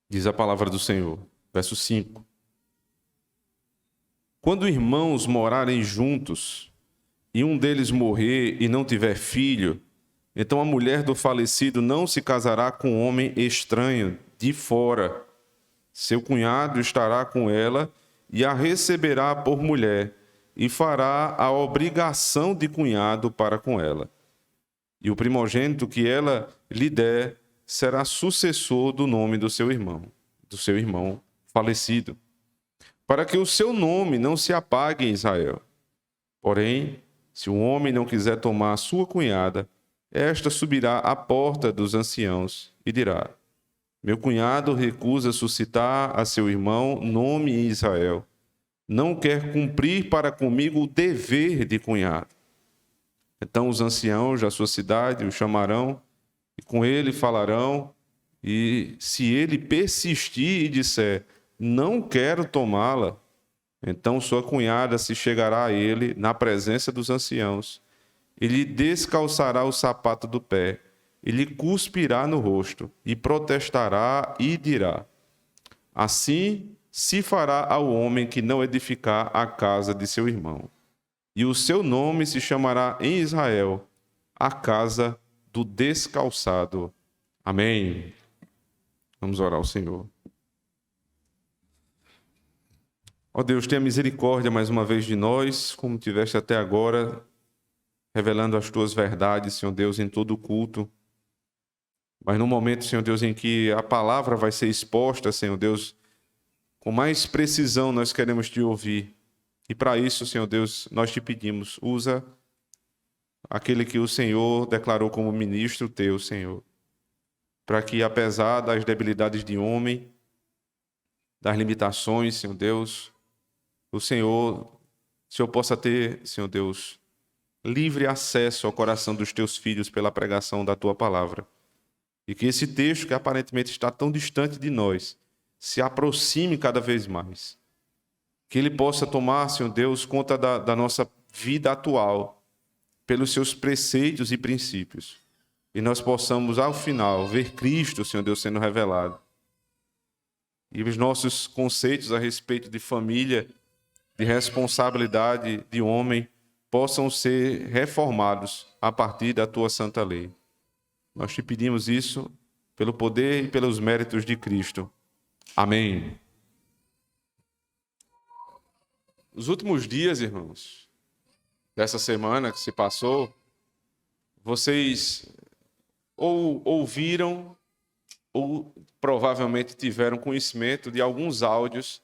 Diz a palavra do Senhor, verso 5. Quando irmãos morarem juntos, e um deles morrer e não tiver filho, então a mulher do falecido não se casará com um homem estranho de fora. Seu cunhado estará com ela e a receberá por mulher, e fará a obrigação de cunhado para com ela. E o primogênito que ela lhe der será sucessor do nome do seu irmão falecido, para que o seu nome não se apague em Israel. Porém, se o homem não quiser tomar a sua cunhada, esta subirá à porta dos anciãos e dirá: meu cunhado recusa suscitar a seu irmão nome em Israel. Não quer cumprir para comigo o dever de cunhado. Então os anciãos da sua cidade o chamarão e com ele falarão, e se ele persistir e disser, não quero tomá-la, então sua cunhada se chegará a ele na presença dos anciãos, e lhe descalçará o sapato do pé, e lhe cuspirá no rosto, e protestará e dirá: assim se fará ao homem que não edificar a casa de seu irmão. E o seu nome se chamará em Israel a casa do descalçado. Amém. Vamos orar ao Senhor. Ó Deus, tenha misericórdia mais uma vez de nós, como tiveste até agora, revelando as tuas verdades, Senhor Deus, em todo o culto. Mas no momento, Senhor Deus, em que a palavra vai ser exposta, Senhor Deus, com mais precisão nós queremos te ouvir. E para isso, Senhor Deus, nós te pedimos, usa aquele que o Senhor declarou como ministro teu, Senhor, para que, apesar das debilidades de homem, das limitações, Senhor Deus, o Senhor possa ter, Senhor Deus, livre acesso ao coração dos teus filhos pela pregação da tua palavra. E que esse texto, que aparentemente está tão distante de nós, se aproxime cada vez mais. Que ele possa tomar, Senhor Deus, conta da nossa vida atual, pelos seus preceitos e princípios. E nós possamos, ao final, ver Cristo, Senhor Deus, sendo revelado. E os nossos conceitos a respeito de família, de responsabilidade de homem, possam ser reformados a partir da tua santa lei. Nós te pedimos isso pelo poder e pelos méritos de Cristo. Amém. Nos últimos dias, irmãos, dessa semana que se passou, vocês ou ouviram ou provavelmente tiveram conhecimento de alguns áudios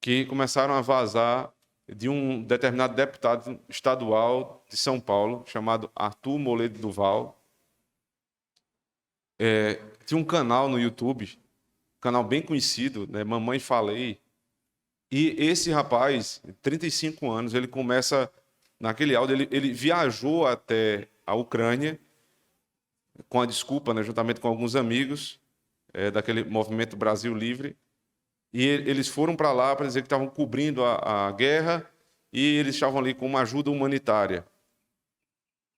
que começaram a vazar de um determinado deputado estadual de São Paulo, chamado Arthur Moledo Duval. Tinha um canal no YouTube, um canal bem conhecido, né, Mamãe Falei. E esse rapaz, 35 anos, ele começa, naquele áudio, ele viajou até a Ucrânia, com a desculpa, né, juntamente com alguns amigos daquele movimento Brasil Livre, e eles foram para lá para dizer que estavam cobrindo a guerra e eles estavam ali com uma ajuda humanitária.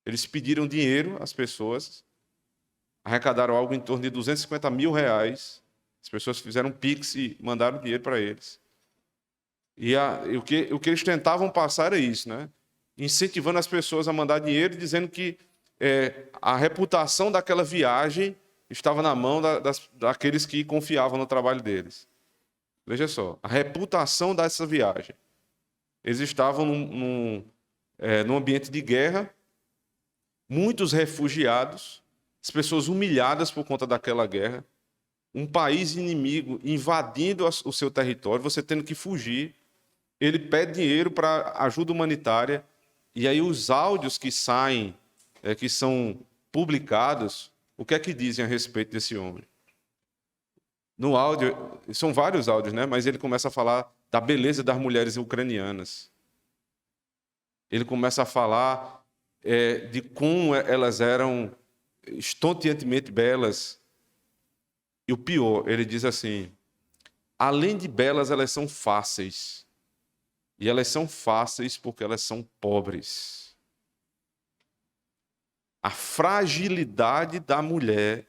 Eles pediram dinheiro às pessoas, arrecadaram algo em torno de R$250 mil. As pessoas fizeram um pix e mandaram dinheiro para eles. E o que eles tentavam passar era isso, né? Incentivando as pessoas a mandar dinheiro, dizendo que a reputação daquela viagem estava na mão daqueles que confiavam no trabalho deles. Veja só, a reputação dessa viagem. Eles estavam num ambiente de guerra, muitos refugiados, as pessoas humilhadas por conta daquela guerra, um país inimigo invadindo o seu território, você tendo que fugir. Ele pede dinheiro para ajuda humanitária, e aí os áudios que saem, que são publicados, o que é que dizem a respeito desse homem? No áudio, são vários áudios, né? Mas ele começa a falar da beleza das mulheres ucranianas. Ele começa a falar de como elas eram estonteantemente belas. E o pior, ele diz assim, além de belas, elas são fáceis. E elas são fáceis porque elas são pobres. A fragilidade da mulher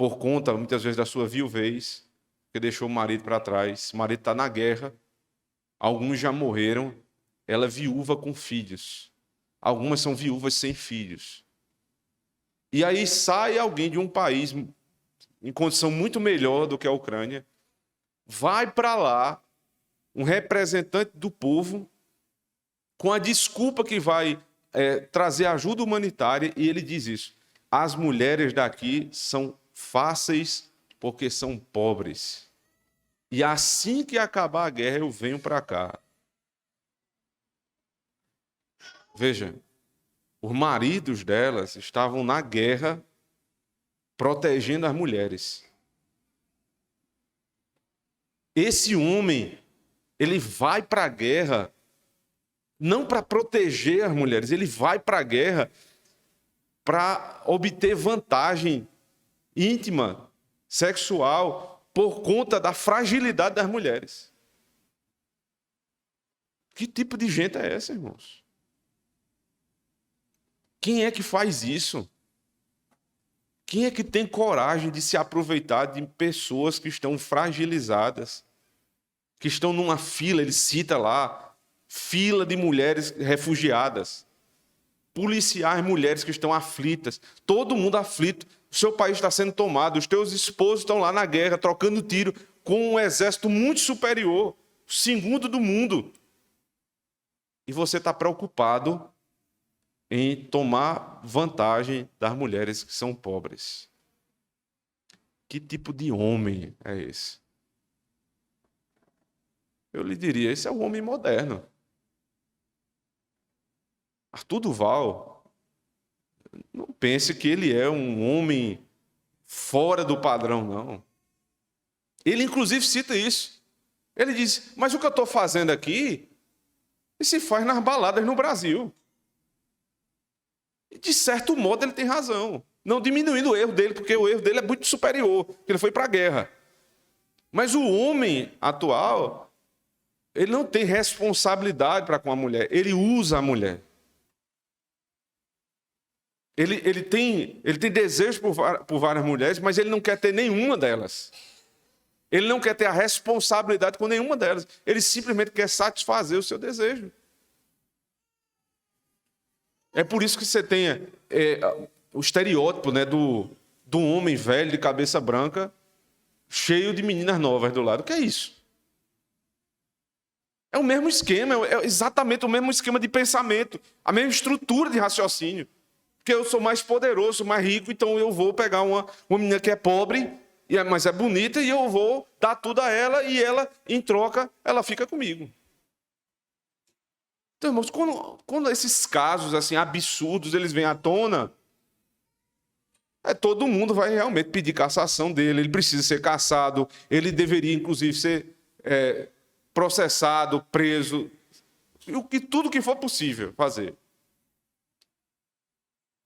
por conta, muitas vezes, da sua viuvez, que deixou o marido para trás. O marido está na guerra, alguns já morreram, ela é viúva com filhos. Algumas são viúvas sem filhos. E aí sai alguém de um país em condição muito melhor do que a Ucrânia, vai para lá, um representante do povo, com a desculpa que vai trazer ajuda humanitária, e ele diz isso: as mulheres daqui são fáceis porque são pobres. E assim que acabar a guerra, eu venho para cá. Veja, os maridos delas estavam na guerra protegendo as mulheres. Esse homem, ele vai para a guerra não para proteger as mulheres, ele vai para a guerra para obter vantagem íntima, sexual, por conta da fragilidade das mulheres. Que tipo de gente é essa, irmãos? Quem é que faz isso? Quem é que tem coragem de se aproveitar de pessoas que estão fragilizadas, que estão numa fila, ele cita lá, fila de mulheres refugiadas, policiais mulheres que estão aflitas, todo mundo aflito, o seu país está sendo tomado, os teus esposos estão lá na guerra, trocando tiro com um exército muito superior, o segundo do mundo. E você está preocupado em tomar vantagem das mulheres que são pobres. Que tipo de homem é esse? Eu lhe diria, esse é o homem moderno. Arthur Duval, não pense que ele é um homem fora do padrão, não. Ele, inclusive, cita isso. Ele diz, mas o que eu estou fazendo aqui, se faz nas baladas no Brasil. E, de certo modo, ele tem razão. Não diminuindo o erro dele, porque o erro dele é muito superior, porque ele foi para a guerra. Mas o homem atual, ele não tem responsabilidade para com a mulher, ele usa a mulher. Ele tem desejo por várias mulheres, mas ele não quer ter nenhuma delas. Ele não quer ter a responsabilidade com nenhuma delas. Ele simplesmente quer satisfazer o seu desejo. É por isso que você tem o estereótipo, né, do homem velho de cabeça branca, cheio de meninas novas do lado. O que é isso? É o mesmo esquema, é exatamente o mesmo esquema de pensamento, a mesma estrutura de raciocínio. Porque eu sou mais poderoso, mais rico, então eu vou pegar uma menina que é pobre, mas é bonita, e eu vou dar tudo a ela, e ela, em troca, ela fica comigo. Então, irmãos, quando esses casos assim absurdos eles vêm à tona, todo mundo vai realmente pedir cassação dele, ele precisa ser cassado, ele deveria, inclusive, ser processado, preso, tudo que for possível fazer.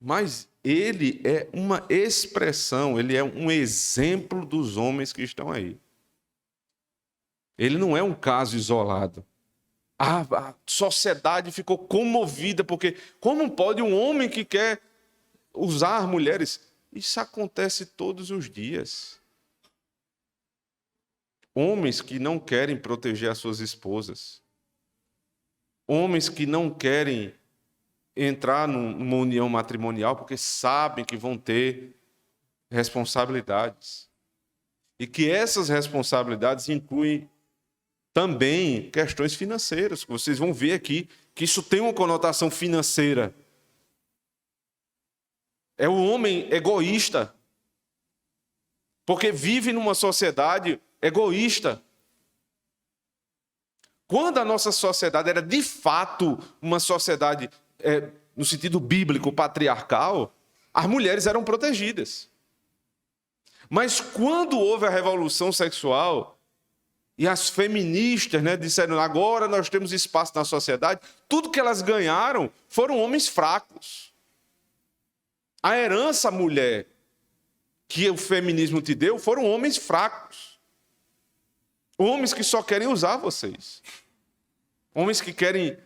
Mas ele é uma expressão, ele é um exemplo dos homens que estão aí. Ele não é um caso isolado. A sociedade ficou comovida, porque como pode um homem que quer usar mulheres? Isso acontece todos os dias. Homens que não querem proteger as suas esposas. Homens que não querem entrar numa união matrimonial porque sabem que vão ter responsabilidades. E que essas responsabilidades incluem também questões financeiras. Vocês vão ver aqui que isso tem uma conotação financeira. É o homem egoísta, porque vive numa sociedade egoísta. Quando a nossa sociedade era de fato uma sociedade, no sentido bíblico, patriarcal, as mulheres eram protegidas. Mas quando houve a revolução sexual, e as feministas, né, disseram, agora nós temos espaço na sociedade, tudo que elas ganharam foram homens fracos. A herança mulher que o feminismo te deu foram homens fracos. Homens que só querem usar vocês. Homens que querem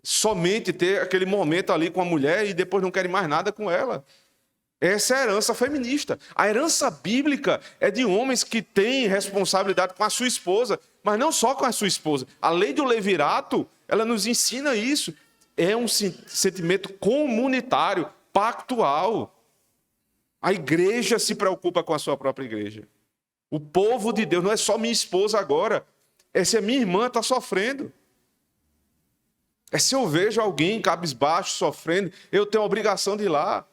somente ter aquele momento ali com a mulher e depois não querem mais nada com ela. Essa é a herança feminista. A herança bíblica é de homens que têm responsabilidade com a sua esposa, mas não só com a sua esposa. A lei do levirato, ela nos ensina isso. É um sentimento comunitário, pactual. A igreja se preocupa com a sua própria igreja. O povo de Deus não é só minha esposa agora. É se a minha irmã está sofrendo. É se eu vejo alguém cabisbaixo, sofrendo, eu tenho a obrigação de ir lá.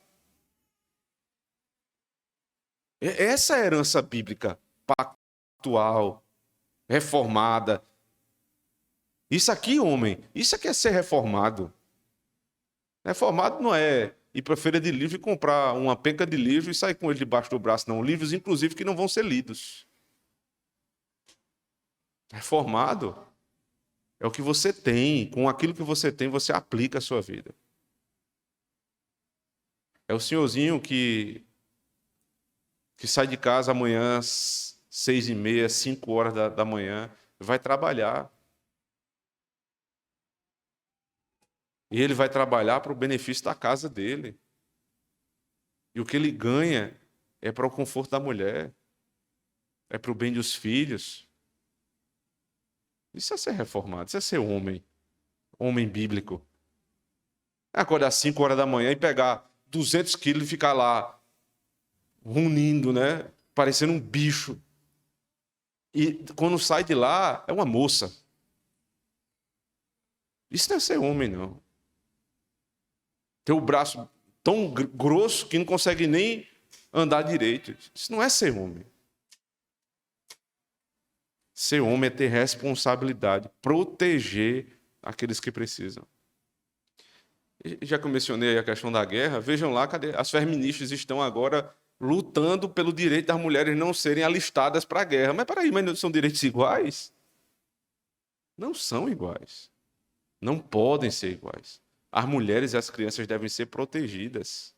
Essa é a herança bíblica, pactual, reformada. Isso aqui, homem, isso aqui é ser reformado. Reformado não é ir para a feira de livro e comprar uma penca de livro e sair com ele debaixo do braço, não. Livros, inclusive, que não vão ser lidos. Reformado é o que você tem. Com aquilo que você tem, você aplica a sua vida. É o senhorzinho que sai de casa amanhã, 6h30, 5 horas da manhã, vai trabalhar. E ele vai trabalhar para o benefício da casa dele. E o que ele ganha é para o conforto da mulher, é para o bem dos filhos. Isso é ser reformado, isso é ser homem bíblico. É acordar às 5 horas da manhã e pegar 200 quilos e ficar lá runindo, né? Parecendo um bicho. E quando sai de lá, é uma moça. Isso não é ser homem, não. Ter o braço tão grosso que não consegue nem andar direito. Isso não é ser homem. Ser homem é ter responsabilidade, proteger aqueles que precisam. E já que eu mencionei a questão da guerra, vejam lá, cadê? As feministas estão agora lutando pelo direito das mulheres não serem alistadas para a guerra. Mas peraí, mas não são direitos iguais? Não são iguais. Não podem ser iguais. As mulheres e as crianças devem ser protegidas.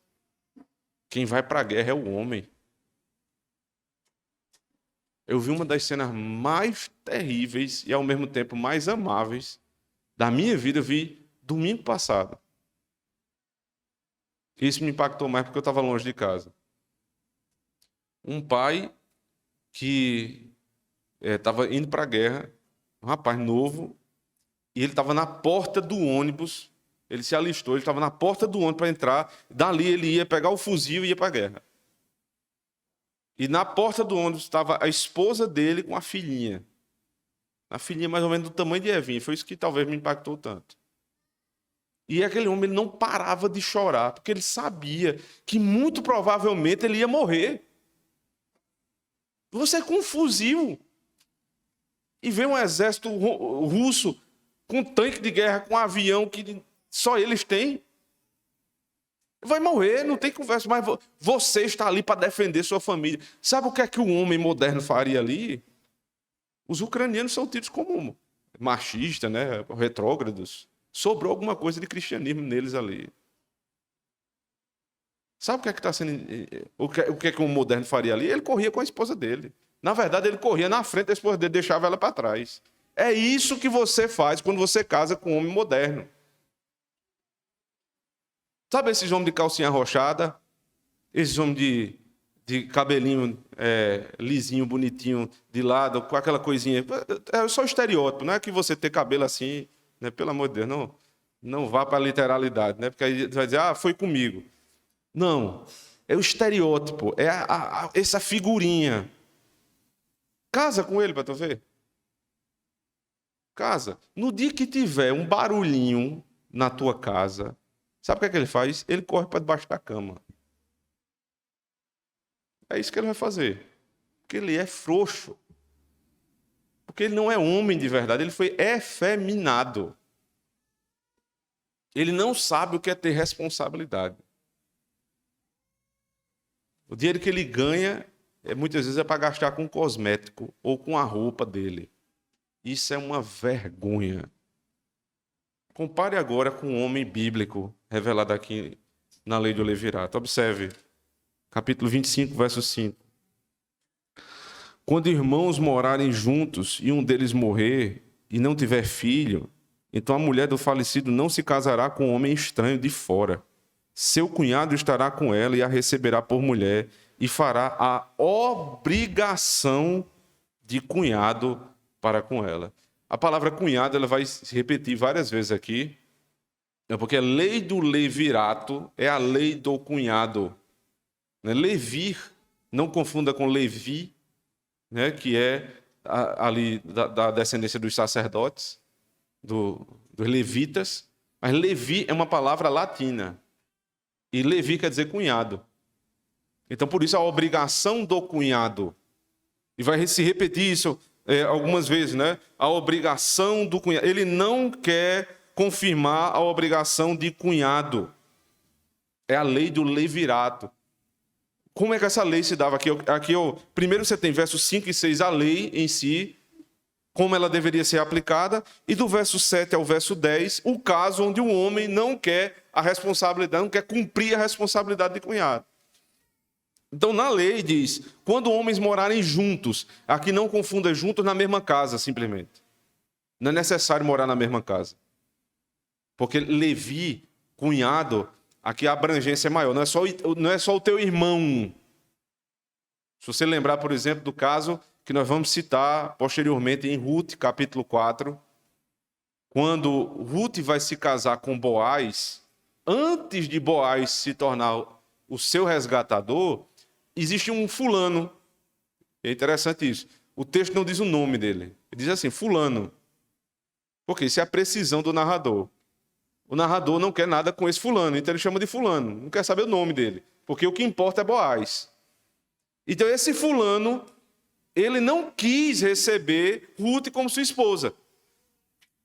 Quem vai para a guerra é o homem. Eu vi uma das cenas mais terríveis e, ao mesmo tempo, mais amáveis da minha vida. Eu vi domingo passado. Isso me impactou mais porque eu estava longe de casa. Um pai que estava indo para a guerra, um rapaz novo, e ele estava na porta do ônibus, ele se alistou, ele estava na porta do ônibus para entrar, dali ele ia pegar o fuzil e ia para a guerra. E na porta do ônibus estava a esposa dele com a filhinha. A filhinha mais ou menos do tamanho de Evinha, foi isso que talvez me impactou tanto. E aquele homem ele não parava de chorar, porque ele sabia que muito provavelmente ele ia morrer. Você com um fuzil e vê um exército russo com tanque de guerra, com um avião que só eles têm. Vai morrer, não tem conversa, mas você está ali para defender sua família. Sabe o que é que o homem moderno faria ali? Os ucranianos são tidos como machistas, né? Retrógrados. Sobrou alguma coisa de cristianismo neles ali. Sabe o que é que está sendo. O que é que um moderno faria ali? Ele corria com a esposa dele. Na verdade, ele corria na frente da esposa dele, deixava ela para trás. É isso que você faz quando você casa com um homem moderno. Sabe esses homens de calcinha arrochada? Esses homens de cabelinho lisinho, bonitinho, de lado, com aquela coisinha. É só estereótipo, não é que você ter cabelo assim, né? Pelo amor de Deus, não vá para a literalidade, né? Porque aí vai dizer, foi comigo. Não, é o estereótipo, é essa figurinha. Casa com ele para tu ver. Casa. No dia que tiver um barulhinho na tua casa, sabe o que é que ele faz? Ele corre para debaixo da cama. É isso que ele vai fazer. Porque ele é frouxo. Porque ele não é homem de verdade, ele foi efeminado. Ele não sabe o que é ter responsabilidade. O dinheiro que ele ganha, muitas vezes é para gastar com cosmético ou com a roupa dele. Isso é uma vergonha. Compare agora com um homem bíblico revelado aqui na lei do levirato. Observe, capítulo 25, verso 5. Quando irmãos morarem juntos e um deles morrer e não tiver filho, então a mulher do falecido não se casará com um homem estranho de fora, seu cunhado estará com ela e a receberá por mulher e fará a obrigação de cunhado para com ela. A palavra cunhado ela vai se repetir várias vezes aqui, porque a lei do levirato é a lei do cunhado. Levir, não confunda com Levi, que é ali da descendência dos sacerdotes, dos levitas, mas Levi é uma palavra latina, e Levi quer dizer cunhado. Então, por isso, a obrigação do cunhado, e vai se repetir isso algumas vezes, a obrigação do cunhado. Ele não quer confirmar a obrigação de cunhado. É a lei do levirato. Como é que essa lei se dava? Primeiro você tem versos 5 e 6, a lei em si, como ela deveria ser aplicada, e do verso 7 ao verso 10, o caso onde o homem não quer a responsabilidade, não quer cumprir a responsabilidade de cunhado. Então, na lei diz, quando homens morarem juntos, aqui não confunda juntos na mesma casa, simplesmente. Não é necessário morar na mesma casa. Porque Levi, cunhado, aqui a abrangência é maior, não é só o teu irmão. Se você lembrar, por exemplo, do caso que nós vamos citar posteriormente em Ruth, capítulo 4, quando Ruth vai se casar com Boaz, antes de Boaz se tornar o seu resgatador, existe um fulano. É interessante isso. O texto não diz o nome dele. Ele diz assim, fulano. Porque isso é a precisão do narrador. O narrador não quer nada com esse fulano, então ele chama de fulano. Não quer saber o nome dele. Porque o que importa é Boaz. Então esse fulano, ele não quis receber Ruth como sua esposa.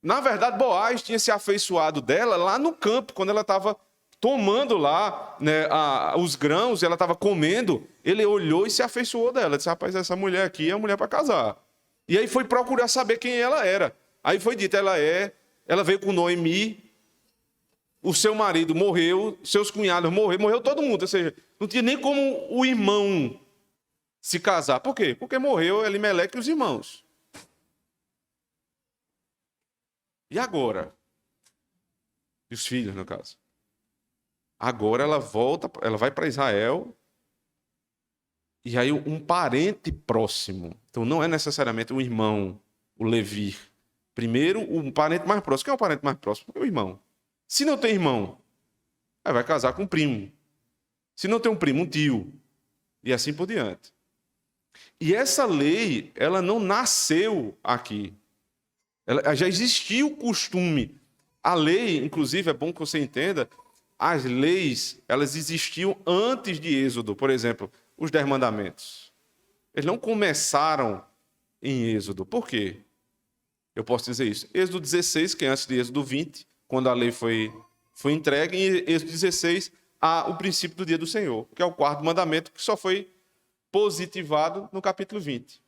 Na verdade, Boaz tinha se afeiçoado dela lá no campo, quando ela estava tomando lá os grãos, ela estava comendo, ele olhou e se afeiçoou dela. Disse, rapaz, essa mulher aqui é a mulher para casar. E aí foi procurar saber quem ela era. Aí foi dito, ela veio com Noemi, o seu marido morreu, seus cunhados morreu todo mundo. Ou seja, não tinha nem como o irmão se casar. Por quê? Porque morreu Elimeleque e os irmãos. E agora? E os filhos, no caso? Agora ela volta, ela vai para Israel, e aí um parente próximo, então não é necessariamente um irmão, o Levi. Primeiro, um parente mais próximo. Quem é o parente mais próximo? É o irmão. Se não tem irmão, aí vai casar com um primo. Se não tem um primo, um tio. E assim por diante. E essa lei, ela não nasceu aqui. Já existia o costume. A lei, inclusive, é bom que você entenda, as leis, elas existiam antes de Êxodo. Por exemplo, os 10 mandamentos. Eles não começaram em Êxodo. Por quê? Eu posso dizer isso. Êxodo 16, que é antes de Êxodo 20, quando a lei foi entregue, em Êxodo 16, há o princípio do dia do Senhor, que é o 4º mandamento, que só foi positivado no capítulo 20.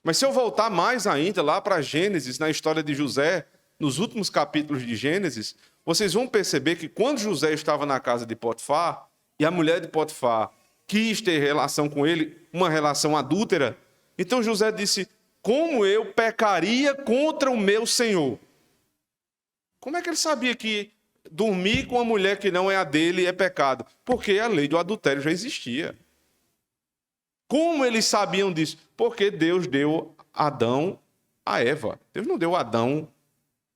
Mas se eu voltar mais ainda lá para Gênesis, na história de José, nos últimos capítulos de Gênesis, vocês vão perceber que quando José estava na casa de Potifar, e a mulher de Potifar quis ter relação com ele, uma relação adúltera, então José disse, como eu pecaria contra o meu Senhor? Como é que ele sabia que dormir com uma mulher que não é a dele é pecado? Porque a lei do adultério já existia. Como eles sabiam disso? Porque Deus deu Adão a Eva. Deus não deu Adão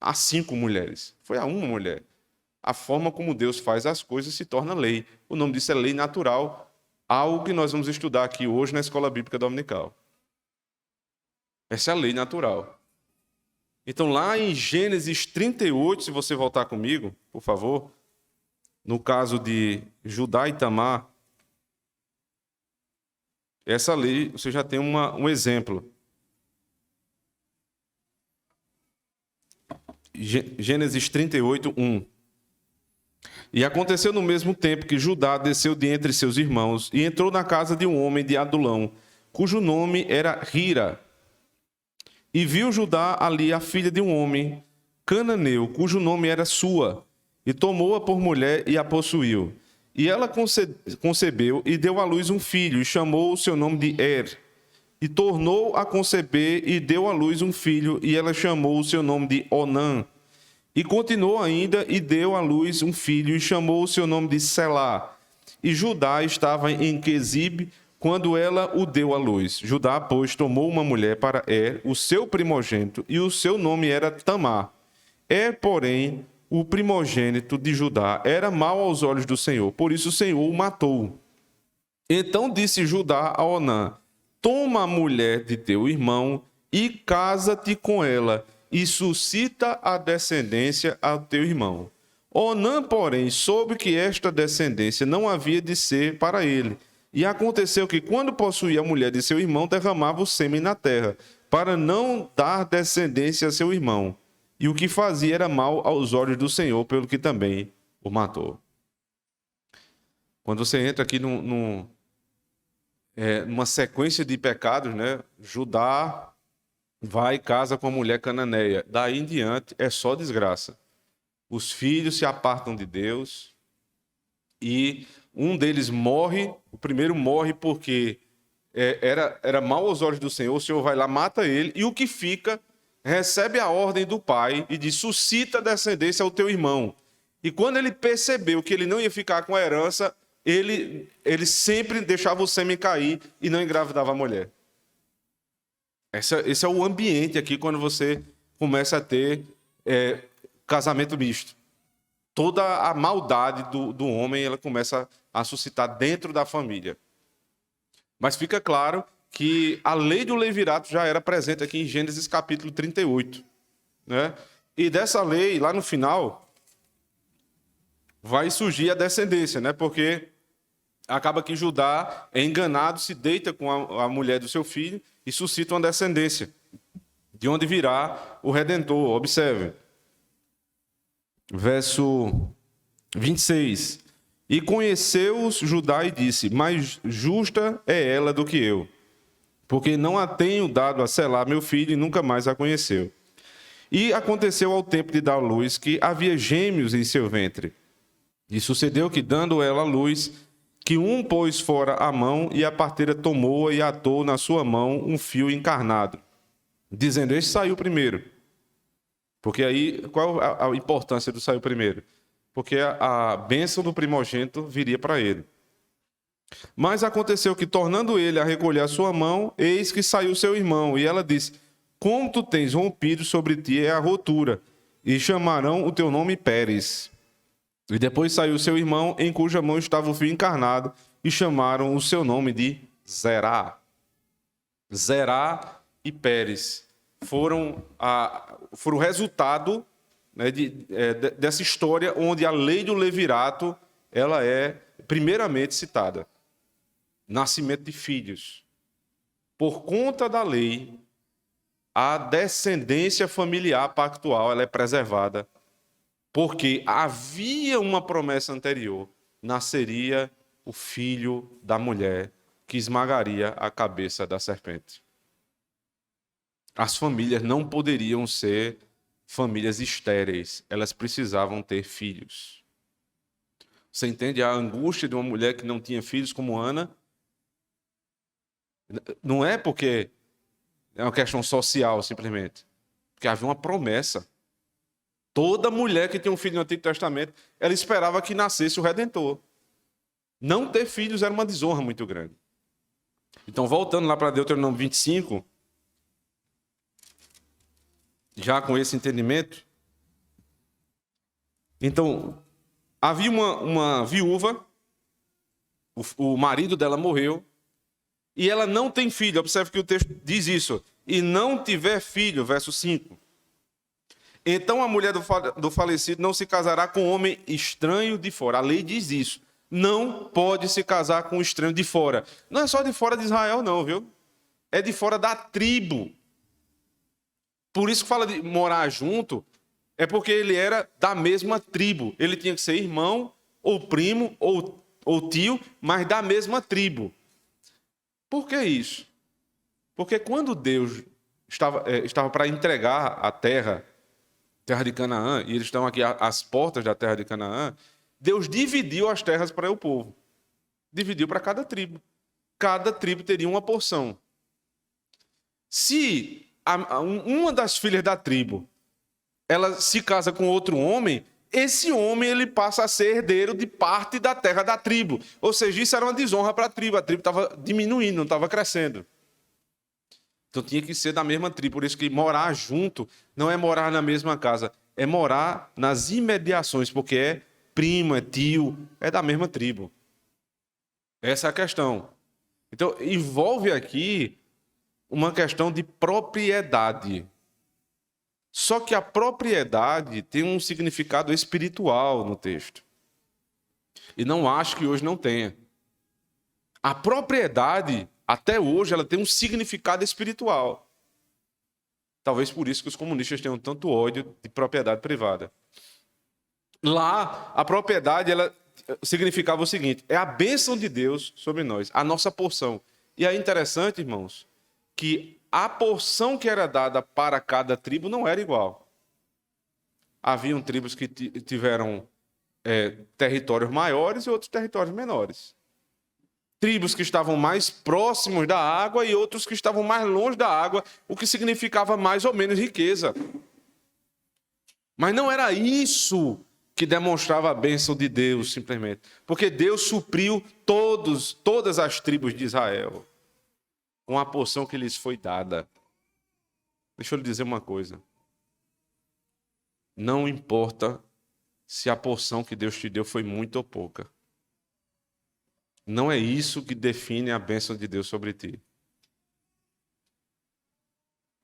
a 5 mulheres. Foi a uma mulher. A forma como Deus faz as coisas se torna lei. O nome disso é lei natural. Algo que nós vamos estudar aqui hoje na Escola Bíblica Dominical. Essa é a lei natural. Então, lá em Gênesis 38, se você voltar comigo, por favor, no caso de Judá e Tamar, essa lei, você já tem um exemplo. Gênesis 38, 1. E aconteceu no mesmo tempo que Judá desceu de entre seus irmãos e entrou na casa de um homem de Adulão, cujo nome era Hira. E viu Judá ali a filha de um homem cananeu, cujo nome era Sua, e tomou-a por mulher e a possuiu. E ela concebeu e deu à luz um filho, e chamou o seu nome de Er. E tornou a conceber e deu à luz um filho, e ela chamou o seu nome de Onã. E continuou ainda, e deu à luz um filho, e chamou o seu nome de Selá. E Judá estava em Quezib, quando ela o deu à luz. Judá, pois, tomou uma mulher para o seu primogênito, e o seu nome era Tamar. Porém, o primogênito de Judá era mau aos olhos do Senhor, por isso o Senhor o matou. Então disse Judá a Onã: toma a mulher de teu irmão e casa-te com ela, e suscita a descendência ao teu irmão. Onã, porém, soube que esta descendência não havia de ser para ele. E aconteceu que, quando possuía a mulher de seu irmão, derramava o sêmen na terra, para não dar descendência a seu irmão. E o que fazia era mal aos olhos do Senhor, pelo que também o matou. Quando você entra aqui numa sequência de pecados, né? Judá vai e casa com a mulher cananeia. Daí em diante é só desgraça. Os filhos se apartam de Deus e um deles morre. O primeiro morre porque era mal aos olhos do Senhor. O Senhor vai lá, mata ele, e o que fica recebe a ordem do pai e diz: suscita descendência ao teu irmão. E quando ele percebeu que ele não ia ficar com a herança, ele sempre deixava o sêmen cair e não engravidava a mulher. Esse é o ambiente aqui quando você começa a ter casamento misto. Toda a maldade do homem ela começa a suscitar dentro da família. Mas fica claro que a lei do levirato já era presente aqui em Gênesis capítulo 38. Né? E dessa lei, lá no final, vai surgir a descendência, né? Porque acaba que Judá é enganado, se deita com a mulher do seu filho e suscita uma descendência, de onde virá o Redentor. Observe. Verso 26. E conheceu-os Judá e disse: mais justa é ela do que eu, porque não a tenho dado a Selá, meu filho, e nunca mais a conheceu. E aconteceu ao tempo de dar luz que havia gêmeos em seu ventre. E sucedeu que, dando ela a luz, que um pôs fora a mão, e a parteira tomou e atou na sua mão um fio encarnado, dizendo: este saiu primeiro. Porque aí, qual a importância do saiu primeiro? Porque a bênção do primogênito viria para ele. Mas aconteceu que, tornando ele a recolher a sua mão, eis que saiu seu irmão. E ela disse: como tu tens rompido, sobre ti é a rotura, e chamarão o teu nome Pérez. E depois saiu seu irmão, em cuja mão estava o fio encarnado, e chamaram o seu nome de Zerá. Zerá e Pérez foram o resultado, né, dessa história onde a lei do levirato ela é primeiramente citada. Nascimento de filhos. Por conta da lei, a descendência familiar pactual ela é preservada, porque havia uma promessa anterior: nasceria o filho da mulher que esmagaria a cabeça da serpente. As famílias não poderiam ser famílias estéreis, elas precisavam ter filhos. Você entende a angústia de uma mulher que não tinha filhos, como Ana? Não é porque é uma questão social, simplesmente. Porque havia uma promessa. Toda mulher que tinha um filho no Antigo Testamento, ela esperava que nascesse o Redentor. Não ter filhos era uma desonra muito grande. Então, voltando lá para Deuteronômio 25, já com esse entendimento, então, havia uma viúva, o marido dela morreu, e ela não tem filho. Observe que o texto diz isso. E não tiver filho, verso 5. Então a mulher do falecido não se casará com homem estranho de fora. A lei diz isso. Não pode se casar com um estranho de fora. Não é só de fora de Israel, não, viu? É de fora da tribo. Por isso que fala de morar junto, é porque ele era da mesma tribo. Ele tinha que ser irmão, ou primo, ou tio, mas da mesma tribo. Por que isso? Porque quando Deus estava para entregar a terra de Canaã, e eles estão aqui às portas da terra de Canaã, Deus dividiu as terras para o povo. Dividiu para cada tribo. Cada tribo teria uma porção. Se uma das filhas da tribo ela se casa com outro homem, esse homem ele passa a ser herdeiro de parte da terra da tribo. Ou seja, isso era uma desonra para a tribo estava diminuindo, não estava crescendo. Então tinha que ser da mesma tribo, por isso que morar junto não é morar na mesma casa, é morar nas imediações, porque é primo, é tio, é da mesma tribo. Essa é a questão. Então, envolve aqui uma questão de propriedade. Só que a propriedade tem um significado espiritual no texto. E não acho que hoje não tenha. A propriedade, até hoje, ela tem um significado espiritual. Talvez por isso que os comunistas tenham tanto ódio de propriedade privada. Lá, a propriedade, ela significava o seguinte: é a bênção de Deus sobre nós, a nossa porção. E é interessante, irmãos, que a porção que era dada para cada tribo não era igual. Haviam tribos que tiveram territórios maiores e outros territórios menores. Tribos que estavam mais próximos da água e outros que estavam mais longe da água, o que significava mais ou menos riqueza. Mas não era isso que demonstrava a bênção de Deus, simplesmente. Porque Deus supriu todas as tribos de Israel com a porção que lhes foi dada. Deixa eu lhe dizer uma coisa. Não importa se a porção que Deus te deu foi muita ou pouca. Não é isso que define a bênção de Deus sobre ti.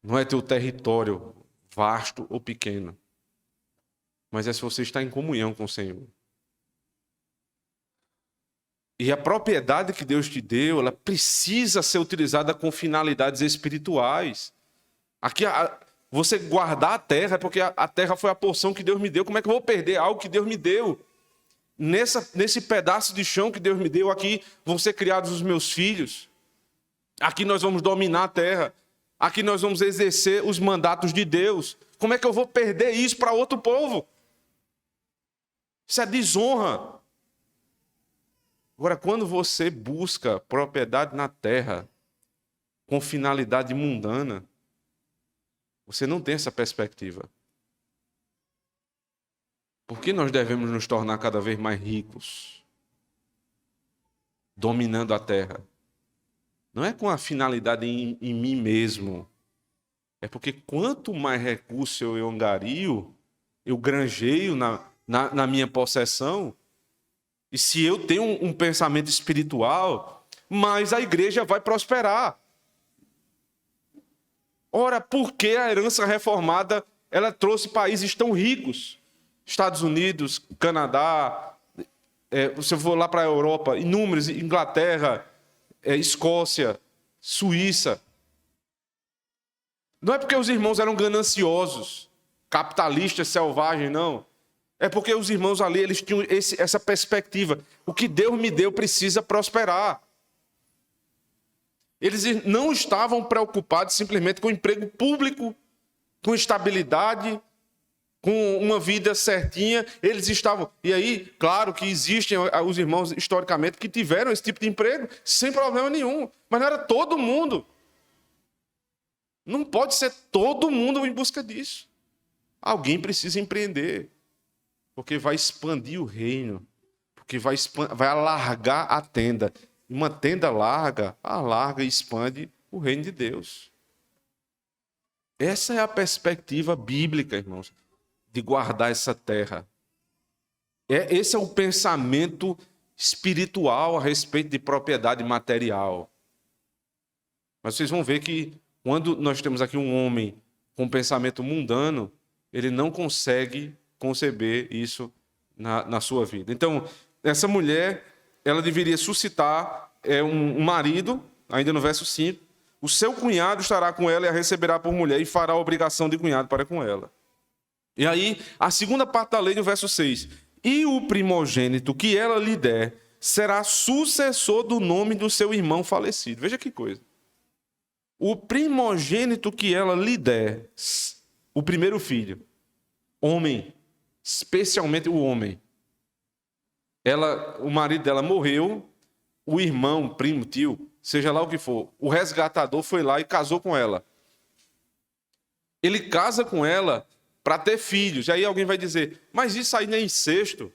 Não é teu território vasto ou pequeno. Mas é se você está em comunhão com o Senhor. E a propriedade que Deus te deu, ela precisa ser utilizada com finalidades espirituais. Aqui, você guardar a terra é porque a terra foi a porção que Deus me deu. Como é que eu vou perder algo que Deus me deu? Nesse pedaço de chão que Deus me deu, aqui vão ser criados os meus filhos. Aqui nós vamos dominar a terra. Aqui nós vamos exercer os mandatos de Deus. Como é que eu vou perder isso para outro povo? Isso é desonra. Agora, quando você busca propriedade na terra com finalidade mundana, você não tem essa perspectiva. Por que nós devemos nos tornar cada vez mais ricos, dominando a terra? Não é com a finalidade em mim mesmo. É porque quanto mais recurso eu angario, eu granjeio na minha possessão, e se eu tenho um pensamento espiritual, mais a igreja vai prosperar. Ora, por que a herança reformada ela trouxe países tão ricos? Estados Unidos, Canadá, você for lá para a Europa, inúmeros, Inglaterra, Escócia, Suíça. Não é porque os irmãos eram gananciosos, capitalistas, selvagens, não. É porque os irmãos ali, eles tinham essa perspectiva. O que Deus me deu precisa prosperar. Eles não estavam preocupados simplesmente com emprego público, com estabilidade, com uma vida certinha. Eles estavam... E aí, claro que existem os irmãos, historicamente, que tiveram esse tipo de emprego sem problema nenhum. Mas não era todo mundo. Não pode ser todo mundo em busca disso. Alguém precisa empreender. Porque vai expandir o reino. Porque vai alargar a tenda. Uma tenda larga, alarga e expande o reino de Deus. Essa é a perspectiva bíblica, irmãos, de guardar essa terra. Esse é o pensamento espiritual a respeito de propriedade material. Mas vocês vão ver que quando nós temos aqui um homem com pensamento mundano, ele não consegue conceber isso na sua vida. Então, essa mulher, ela deveria suscitar um marido, ainda no verso 5, o seu cunhado estará com ela e a receberá por mulher e fará a obrigação de cunhado para com ela. E aí, a segunda parte da lei, no verso 6, e o primogênito que ela lhe der será sucessor do nome do seu irmão falecido. Veja que coisa. O primogênito que ela lhe der, o primeiro filho, homem, especialmente o homem, o marido dela morreu, o irmão, primo, tio, seja lá o que for, o resgatador foi lá e casou com ela. Ele casa com ela para ter filhos. E aí alguém vai dizer, mas isso aí não é incesto?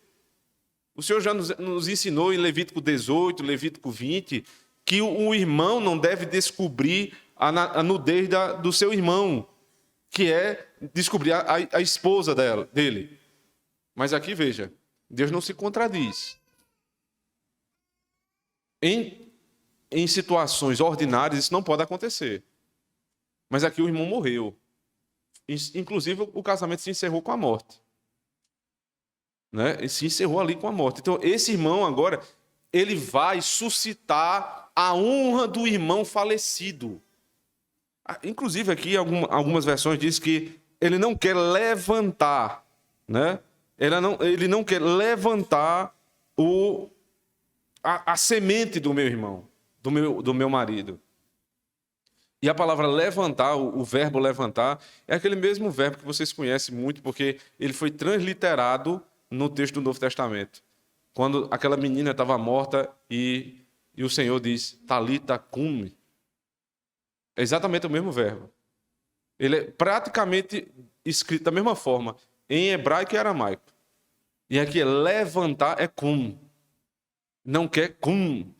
O Senhor já nos ensinou em Levítico 18, Levítico 20, que o irmão não deve descobrir a nudez do seu irmão, que é descobrir a esposa dele. Mas aqui, veja, Deus não se contradiz. Em situações ordinárias, isso não pode acontecer. Mas aqui o irmão morreu. Inclusive, o casamento se encerrou com a morte. Né? Ele se encerrou ali com a morte. Então, esse irmão agora, ele vai suscitar a honra do irmão falecido. Inclusive, aqui, algumas versões diz que ele não quer levantar, né? Ele não quer levantar a semente do meu irmão, do meu marido. E a palavra levantar, o verbo levantar, é aquele mesmo verbo que vocês conhecem muito, porque ele foi transliterado no texto do Novo Testamento. Quando aquela menina estava morta e o Senhor diz, Talita cumi. É exatamente o mesmo verbo. Ele é praticamente escrito da mesma forma, em hebraico e aramaico. E aqui é levantar é cum. Não quer cum.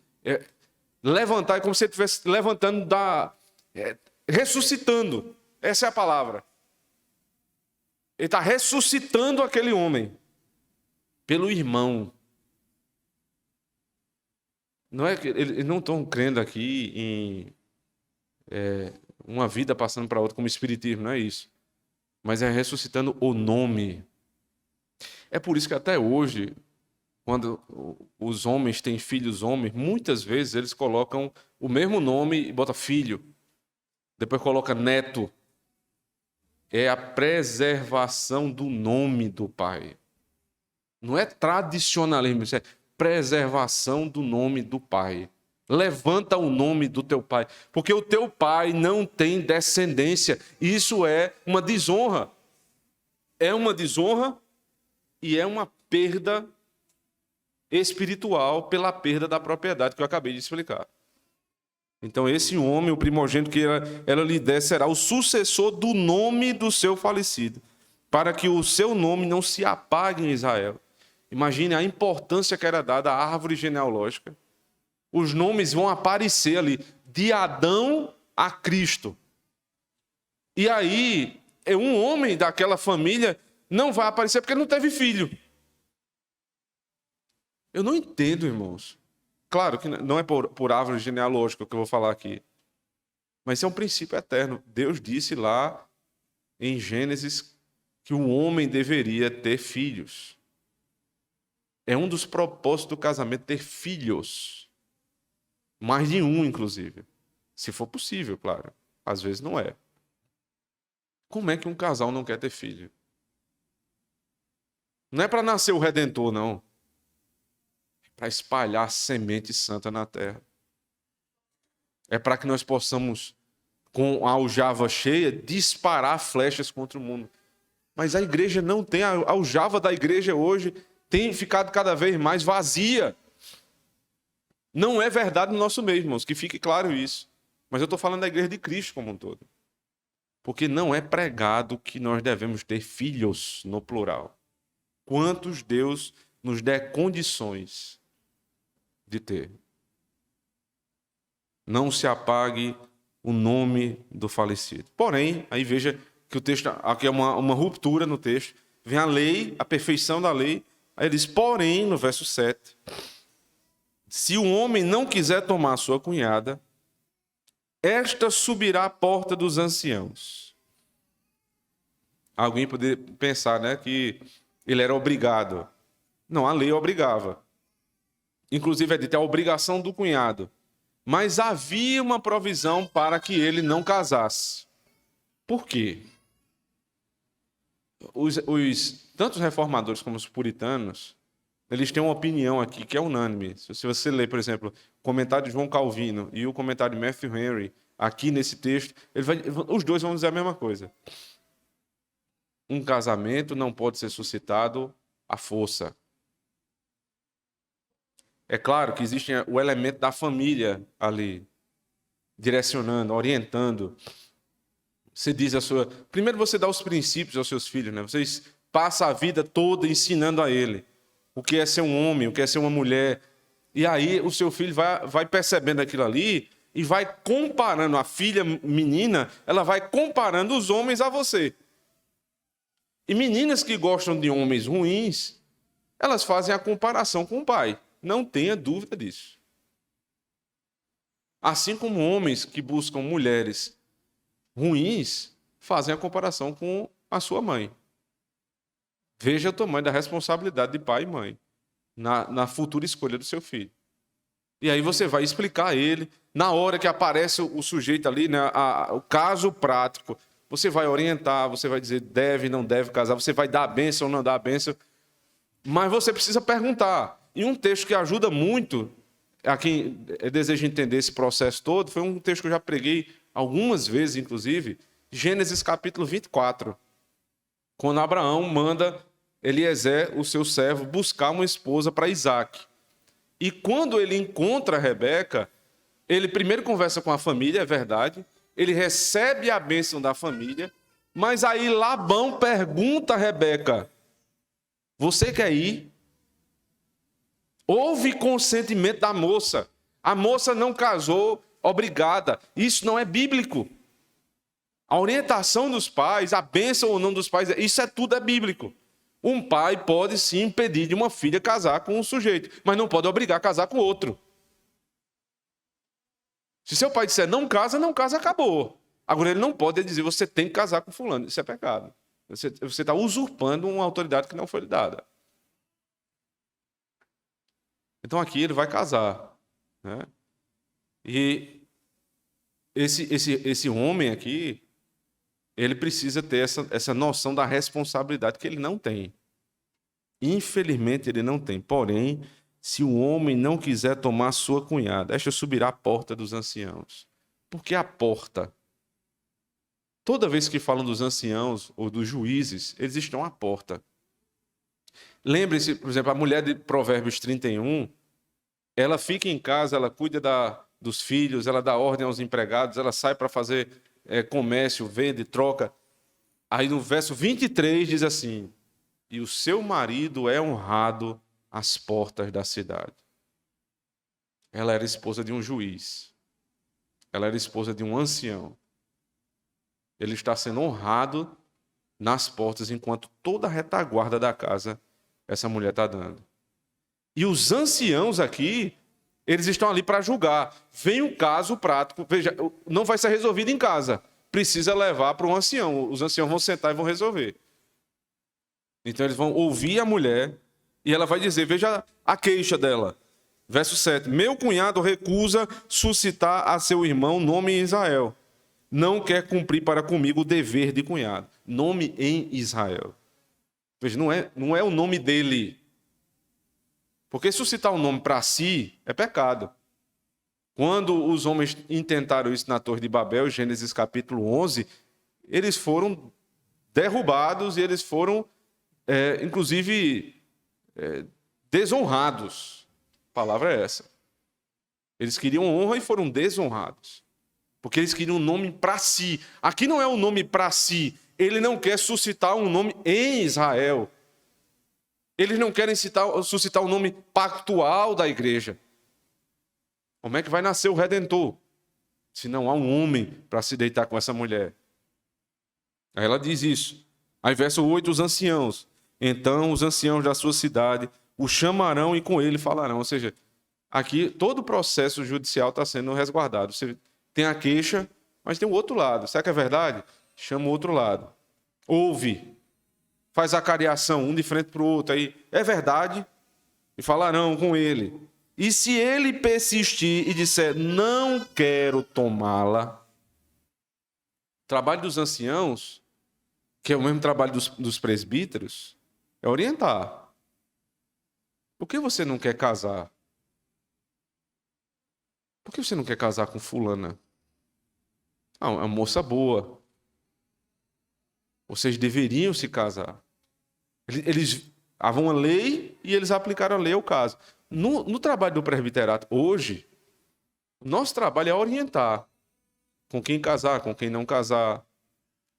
Levantar é como se você estivesse levantando ressuscitando. Essa é a palavra. Ele está ressuscitando aquele homem pelo irmão. Não é que eles não estão crendo aqui em uma vida passando para outra como espiritismo, não é isso. Mas é ressuscitando o nome. É por isso que até hoje, quando os homens têm filhos homens, muitas vezes eles colocam o mesmo nome e botam filho. Depois coloca neto. É a preservação do nome do pai. Não é tradicionalismo, isso é preservação do nome do pai. Levanta o nome do teu pai, porque o teu pai não tem descendência. Isso é uma desonra. É uma desonra e é uma perda espiritual pela perda da propriedade que eu acabei de explicar. Então esse homem, o primogênito que ela lhe der, será o sucessor do nome do seu falecido, para que o seu nome não se apague em Israel. Imagine a importância que era dada à árvore genealógica. Os nomes vão aparecer ali, de Adão a Cristo. E aí, um homem daquela família não vai aparecer porque ele não teve filho. Eu não entendo, irmãos. Claro que não é por árvore genealógica que eu vou falar aqui. Mas é um princípio eterno. Deus disse lá em Gênesis que o homem deveria ter filhos. É um dos propósitos do casamento ter filhos. Mais de um, inclusive. Se for possível, claro. Às vezes não é. Como é que um casal não quer ter filho? Não é para nascer o Redentor, não. É para espalhar a semente santa na terra. É para que nós possamos, com a aljava cheia, disparar flechas contra o mundo. Mas a igreja não tem. A aljava da igreja hoje tem ficado cada vez mais vazia. Não é verdade no nosso meio, irmãos, que fique claro isso. Mas eu estou falando da igreja de Cristo como um todo. Porque não é pregado que nós devemos ter filhos no plural. Quantos Deus nos der condições de ter. Não se apague o nome do falecido. Porém, aí veja que o texto, aqui é uma ruptura no texto. Vem a lei, a perfeição da lei. Aí ele diz, porém, no verso 7... se o homem não quiser tomar sua cunhada, esta subirá à porta dos anciãos. Alguém poderia pensar, né, que ele era obrigado. Não, a lei obrigava. Inclusive é dito, é a obrigação do cunhado. Mas havia uma provisão para que ele não casasse. Por quê? Tanto os reformadores como os puritanos, eles têm uma opinião aqui que é unânime. Se você ler, por exemplo, o comentário de João Calvino e o comentário de Matthew Henry, aqui nesse texto, os dois vão dizer a mesma coisa. Um casamento não pode ser suscitado à força. É claro que existe o elemento da família ali, direcionando, orientando. Você diz a sua... Primeiro você dá os princípios aos seus filhos, né? Vocês passam a vida toda ensinando a ele o que é ser um homem, o que é ser uma mulher. E aí o seu filho vai percebendo aquilo ali e vai comparando. A filha menina, ela vai comparando os homens a você. E meninas que gostam de homens ruins, elas fazem a comparação com o pai. Não tenha dúvida disso. Assim como homens que buscam mulheres ruins, fazem a comparação com a sua mãe. Veja o tamanho da responsabilidade de pai e mãe na futura escolha do seu filho. E aí você vai explicar a ele, na hora que aparece o sujeito ali, né, o caso prático, você vai orientar, você vai dizer deve, não deve casar, você vai dar a bênção ou não dar a bênção, mas você precisa perguntar. E um texto que ajuda muito a quem deseja entender esse processo todo, foi um texto que eu já preguei algumas vezes, inclusive, Gênesis capítulo 24, quando Abraão manda Eliezer, o seu servo, buscar uma esposa para Isaac. E quando ele encontra Rebeca, ele primeiro conversa com a família, é verdade, ele recebe a bênção da família, mas aí Labão pergunta a Rebeca, você quer ir? Houve consentimento da moça. A moça não casou obrigada. Isso não é bíblico. A orientação dos pais, a bênção ou não dos pais, isso tudo é bíblico. Um pai pode sim impedir de uma filha casar com um sujeito, mas não pode obrigar a casar com outro. Se seu pai disser não casa, acabou. Agora ele não pode dizer você tem que casar com fulano. Isso é pecado. Você está usurpando uma autoridade que não foi lhe dada. Então aqui ele vai casar, né? E esse homem aqui, ele precisa ter essa noção da responsabilidade que ele não tem. Infelizmente ele não tem. Porém, se o homem não quiser tomar sua cunhada, esta subirá à porta dos anciãos. Por que a porta? Toda vez que falam dos anciãos ou dos juízes, eles estão à porta. Lembre-se, por exemplo, a mulher de Provérbios 31, ela fica em casa, ela cuida dos filhos, ela dá ordem aos empregados, ela sai para fazer comércio, vende, troca. Aí no verso 23 diz assim, e o seu marido é honrado às portas da cidade. Ela era esposa de um juiz. Ela era esposa de um ancião. Ele está sendo honrado nas portas, enquanto toda a retaguarda da casa essa mulher está dando. E os anciãos aqui, eles estão ali para julgar. Vem um caso prático, veja, não vai ser resolvido em casa. Precisa levar para um ancião. Os anciãos vão sentar e vão resolver. Então eles vão ouvir a mulher e ela vai dizer, veja a queixa dela. Verso 7. Meu cunhado recusa suscitar a seu irmão nome em Israel. Não quer cumprir para comigo o dever de cunhado. Nome em Israel. Veja, não é o nome dele. Porque suscitar um nome para si é pecado. Quando os homens intentaram isso na Torre de Babel, Gênesis capítulo 11, eles foram derrubados e eles foram, inclusive, desonrados. A palavra é essa. Eles queriam honra e foram desonrados. Porque eles queriam um nome para si. Aqui não é um nome para si. Ele não quer suscitar um nome em Israel. Eles não querem suscitar o nome pactual da igreja. Como é que vai nascer o Redentor? Se não há um homem para se deitar com essa mulher. Aí ela diz isso. Aí verso 8, os anciãos. Então os anciãos da sua cidade o chamarão e com ele falarão. Ou seja, aqui todo o processo judicial está sendo resguardado. Você tem a queixa, mas tem o outro lado. Será que é verdade? Chama o outro lado. Ouve. Faz a cariação, um de frente para o outro. Aí, é verdade? E falarão com ele. E se ele persistir e disser, não quero tomá-la, o trabalho dos anciãos, que é o mesmo trabalho dos presbíteros, é orientar. Por que você não quer casar? Por que você não quer casar com fulana? Ah, é uma moça boa. Vocês deveriam se casar. Eles havia uma lei e eles aplicaram a lei ao caso. No trabalho do presbiterato, hoje, o nosso trabalho é orientar com quem casar, com quem não casar.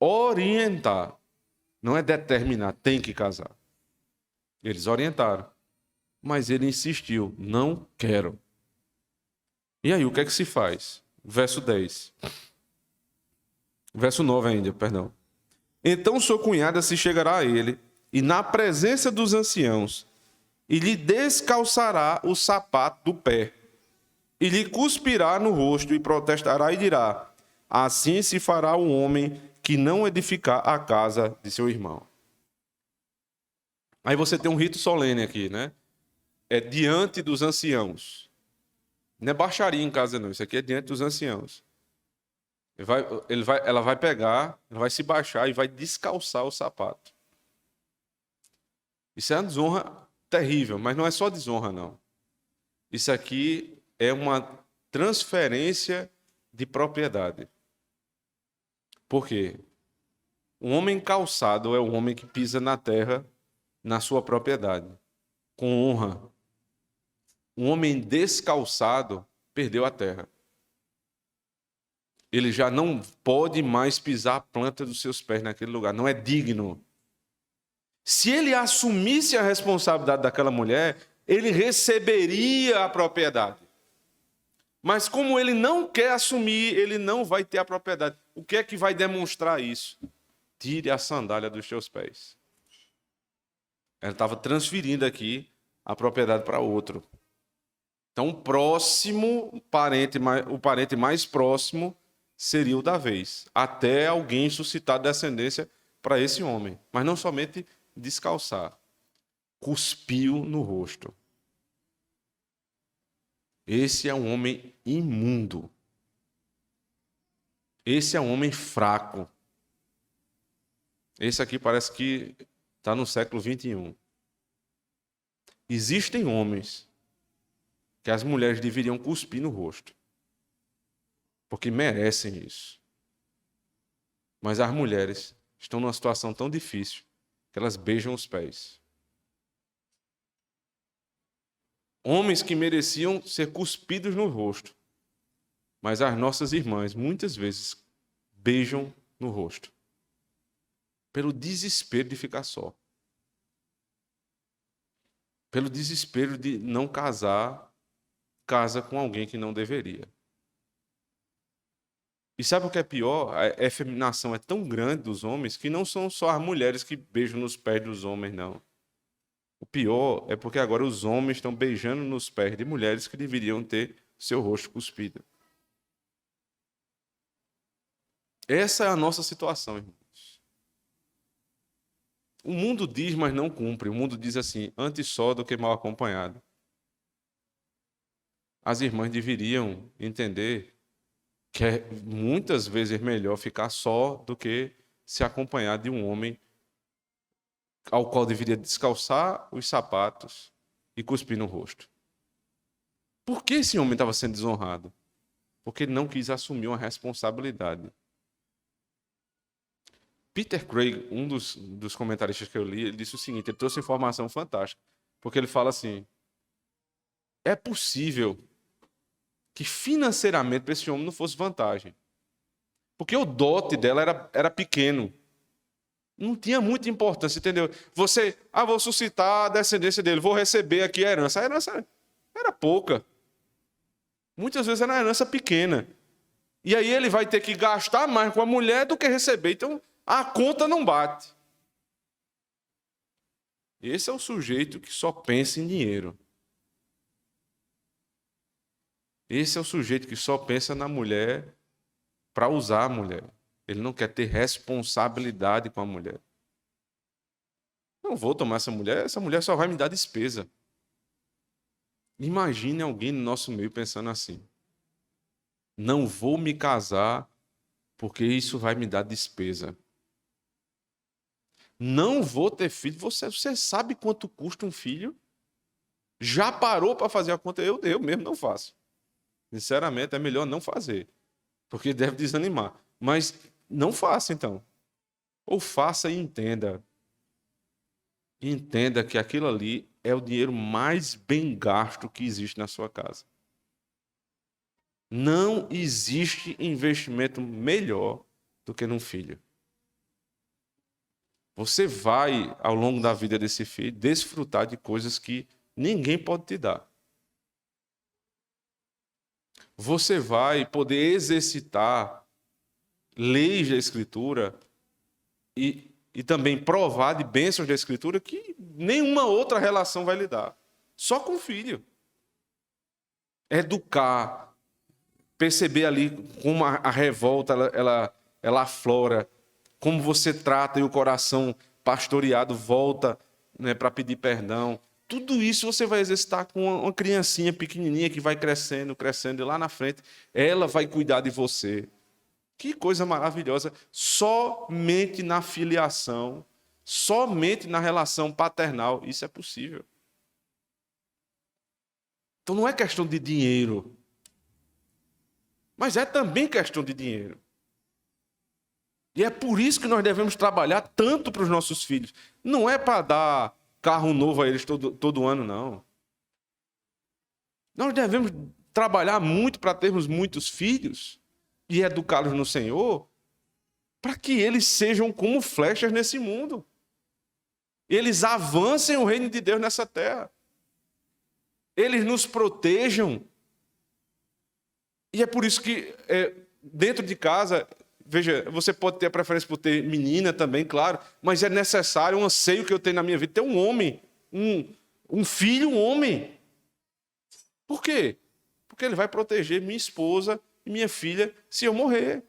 orientar. Não é determinar, tem que casar. Eles orientaram. Mas ele insistiu, não quero. E aí, o que é que se faz? Verso 10. Verso 9 ainda, perdão. Então sua cunhada se chegará a ele, e na presença dos anciãos, e lhe descalçará o sapato do pé, e lhe cuspirá no rosto, e protestará e dirá: assim se fará o homem que não edificar a casa de seu irmão. Aí você tem um rito solene aqui, né? É diante dos anciãos. Não é baixaria em casa, não. Isso aqui é diante dos anciãos. Ela vai pegar, ela vai se baixar e vai descalçar o sapato. Isso é uma desonra terrível, mas não é só desonra, não. Isso aqui é uma transferência de propriedade. Por quê? Um homem calçado é um homem que pisa na terra, na sua propriedade, com honra. Um homem descalçado perdeu a terra. Ele já não pode mais pisar a planta dos seus pés naquele lugar, não é digno. Se ele assumisse a responsabilidade daquela mulher, ele receberia a propriedade. Mas como ele não quer assumir, ele não vai ter a propriedade. O que é que vai demonstrar isso? Tire a sandália dos seus pés. Ela estava transferindo aqui a propriedade para outro. Então, o parente mais próximo seria o da vez, até alguém suscitar descendência para esse homem. Mas não somente descalçar, cuspiu no rosto. Esse é um homem imundo. Esse é um homem fraco. Esse aqui parece que está no século 21. Existem homens que as mulheres deveriam cuspir no rosto, porque merecem isso. Mas as mulheres estão numa situação tão difícil que elas beijam os pés. Homens que mereciam ser cuspidos no rosto, mas as nossas irmãs, muitas vezes, beijam no rosto, pelo desespero de ficar só, pelo desespero de não casar, casa com alguém que não deveria. E sabe o que é pior? A efeminação é tão grande dos homens que não são só as mulheres que beijam nos pés dos homens, não. O pior é porque agora os homens estão beijando nos pés de mulheres que deveriam ter seu rosto cuspido. Essa é a nossa situação, irmãos. O mundo diz, mas não cumpre. O mundo diz assim: antes só do que mal acompanhado. As irmãs deveriam entender que é muitas vezes melhor ficar só do que se acompanhar de um homem ao qual deveria descalçar os sapatos e cuspir no rosto. Por que esse homem estava sendo desonrado? Porque ele não quis assumir uma responsabilidade. Peter Craig, um dos comentaristas que eu li, ele disse o seguinte, ele trouxe informação fantástica, porque ele fala assim: é possível que financeiramente para esse homem não fosse vantagem, porque o dote dela era pequeno, não tinha muita importância, entendeu? Você, vou suscitar a descendência dele, vou receber aqui a herança. A herança era pouca, muitas vezes era uma herança pequena, e aí ele vai ter que gastar mais com a mulher do que receber, então a conta não bate. Esse é o sujeito que só pensa em dinheiro. Esse é o sujeito que só pensa na mulher para usar a mulher. Ele não quer ter responsabilidade com a mulher. Não vou tomar essa mulher só vai me dar despesa. Imagine alguém no nosso meio pensando assim: não vou me casar porque isso vai me dar despesa. Não vou ter filho. Você sabe quanto custa um filho? Já parou para fazer a conta? Eu mesmo não faço. Sinceramente, é melhor não fazer, porque deve desanimar. Mas não faça, então. Ou faça e entenda. Entenda que aquilo ali é o dinheiro mais bem gasto que existe na sua casa. Não existe investimento melhor do que num filho. Você vai, ao longo da vida desse filho, desfrutar de coisas que ninguém pode te dar. Você vai poder exercitar leis da Escritura e também provar de bênçãos da Escritura que nenhuma outra relação vai lhe dar. Só com o filho. Educar, perceber ali como a revolta ela aflora, como você trata e o coração pastoreado volta, né, para pedir perdão. Tudo isso você vai exercitar com uma criancinha pequenininha que vai crescendo, crescendo, e lá na frente ela vai cuidar de você. Que coisa maravilhosa. Somente na filiação, somente na relação paternal, isso é possível. Então não é questão de dinheiro, mas é também questão de dinheiro. E é por isso que nós devemos trabalhar tanto para os nossos filhos. Não é para dar carro novo a eles todo ano, não. Nós devemos trabalhar muito para termos muitos filhos e educá-los no Senhor, para que eles sejam como flechas nesse mundo. Eles avancem o reino de Deus nessa terra. Eles nos protejam. E é por isso que dentro de casa, veja, você pode ter a preferência por ter menina também, claro, mas é necessário, um anseio que eu tenho na minha vida, ter um homem, um filho, um homem. Por quê? Porque ele vai proteger minha esposa e minha filha se eu morrer.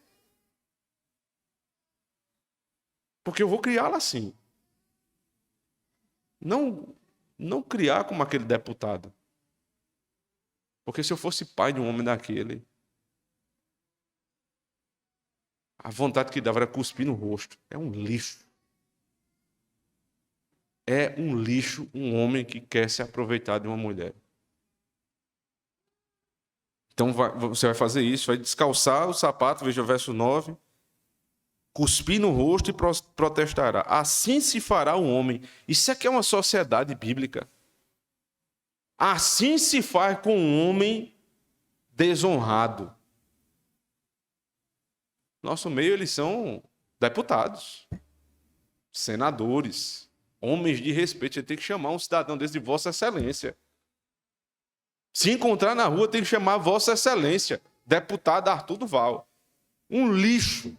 Porque eu vou criá-la assim. Não criar como aquele deputado. Porque se eu fosse pai de um homem daquele, a vontade que dava era cuspir no rosto. É um lixo. É um lixo um homem que quer se aproveitar de uma mulher. Então você vai fazer isso, vai descalçar o sapato, veja o verso 9. Cuspir no rosto e protestará. Assim se fará o homem. Isso aqui é uma sociedade bíblica. Assim se faz com um homem desonrado. Nosso meio, eles são deputados, senadores, homens de respeito. Você tem que chamar um cidadão desse de Vossa Excelência. Se encontrar na rua, tem que chamar Vossa Excelência, deputado Arthur Duval. Um lixo.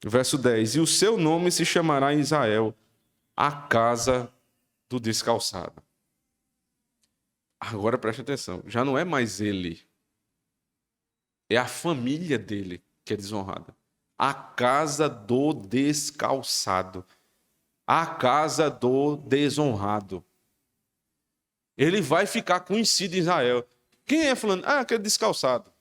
Verso 10. E o seu nome se chamará Israel, a casa do descalçado. Agora preste atenção, já não é mais ele. É a família dele que é desonrada. A casa do descalçado. A casa do desonrado. Ele vai ficar conhecido em Israel. Quem é fulano? Ah, aquele descalçado.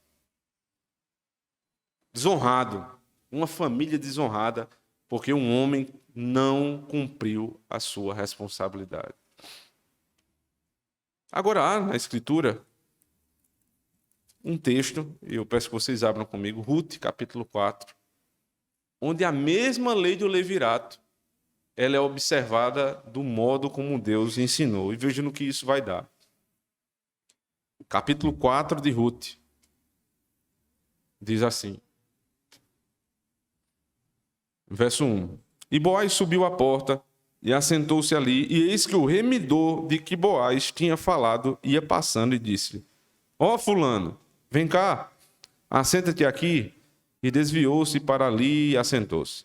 Desonrado. Uma família desonrada, porque um homem não cumpriu a sua responsabilidade. Agora há na Escritura um texto, e eu peço que vocês abram comigo, Ruth, capítulo 4, onde a mesma lei do levirato ela é observada do modo como Deus ensinou. E veja no que isso vai dar. Capítulo 4 de Ruth diz assim, verso 1. E Boaz subiu à porta e assentou-se ali, e eis que o remidor de que Boaz tinha falado ia passando e disse: Ó fulano, vem cá, assenta-te aqui. E desviou-se para ali e assentou-se.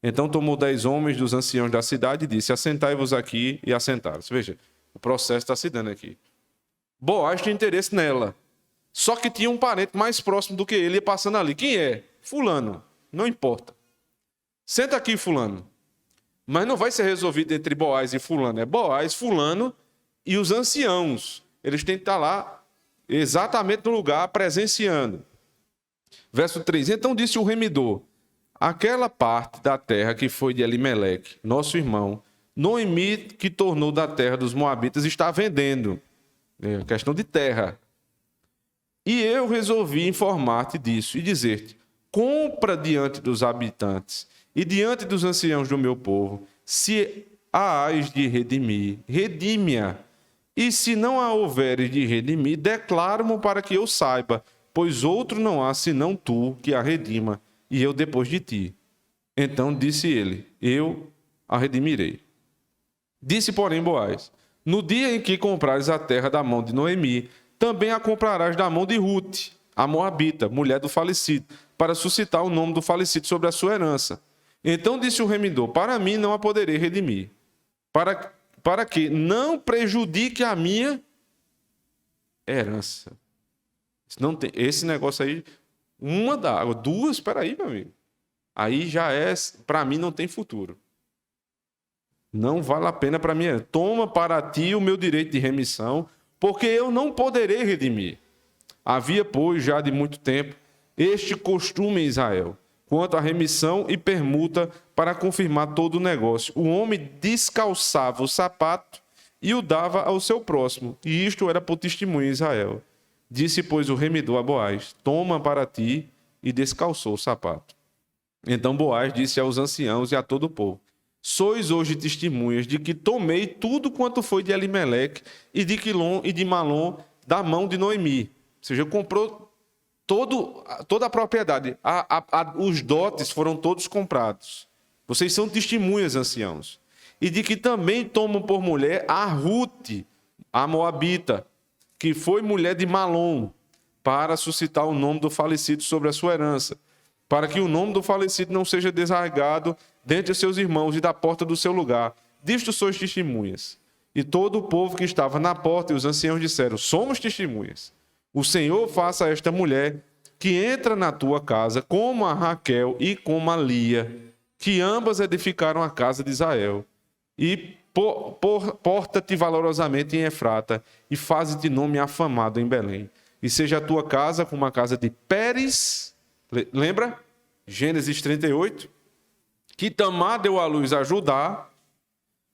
Então tomou 10 homens dos anciãos da cidade e disse: assentai-vos aqui, e assentaram-se. Veja, o processo está se dando aqui. Boaz tinha interesse nela, só que tinha um parente mais próximo do que ele passando ali. Quem é? Fulano, não importa. Senta aqui, fulano. Mas não vai ser resolvido entre Boaz e fulano. É Boaz, fulano e os anciãos. Eles têm que estar lá exatamente no lugar, presenciando. Verso 3. Então disse o remidor: aquela parte da terra que foi de Elimeleque, nosso irmão, Noemi, que tornou da terra dos Moabitas, está vendendo. É questão de terra. E eu resolvi informar-te disso e dizer-te: compra diante dos habitantes e diante dos anciãos do meu povo, se a hás de redimir, redime-a. E se não a houveres de redimir, declaro-mo para que eu saiba, pois outro não há senão tu que a redima, e eu depois de ti. Então disse ele: eu a redimirei. Disse, porém, Boaz: no dia em que comprares a terra da mão de Noemi, também a comprarás da mão de Rute, a moabita, mulher do falecido, para suscitar o nome do falecido sobre a sua herança. Então disse o remidor: para mim não a poderei redimir, para que não prejudique a minha herança. Não tem, esse negócio aí, uma dá água, duas, espera aí, meu amigo. Aí já é, para mim não tem futuro. Não vale a pena para mim. Toma para ti o meu direito de remissão, porque eu não poderei redimir. Havia, pois, já de muito tempo, este costume em Israel, quanto à remissão e permuta para confirmar todo o negócio. O homem descalçava o sapato e o dava ao seu próximo, e isto era por testemunho em Israel. Disse, pois, o remidor a Boaz: toma para ti, e descalçou o sapato. Então Boaz disse aos anciãos e a todo o povo: sois hoje testemunhas de que tomei tudo quanto foi de Elimeleque e de Quilom e de Malom da mão de Noemi. Ou seja, comprou toda a propriedade. Os dotes foram todos comprados. Vocês são testemunhas, anciãos. E de que também tomam por mulher a Rute, a moabita, que foi mulher de Malom, para suscitar o nome do falecido sobre a sua herança, para que o nome do falecido não seja desarraigado dentre seus irmãos e da porta do seu lugar. Disto sois testemunhas. E todo o povo que estava na porta e os anciãos disseram: somos testemunhas. O Senhor faça a esta mulher que entra na tua casa como a Raquel e como a Lia, que ambas edificaram a casa de Israel. E porta-te valorosamente em Efrata e faze-te nome afamado em Belém. E seja a tua casa como a casa de Pérez. Lembra? Gênesis 38. Que Tamar deu à luz a Judá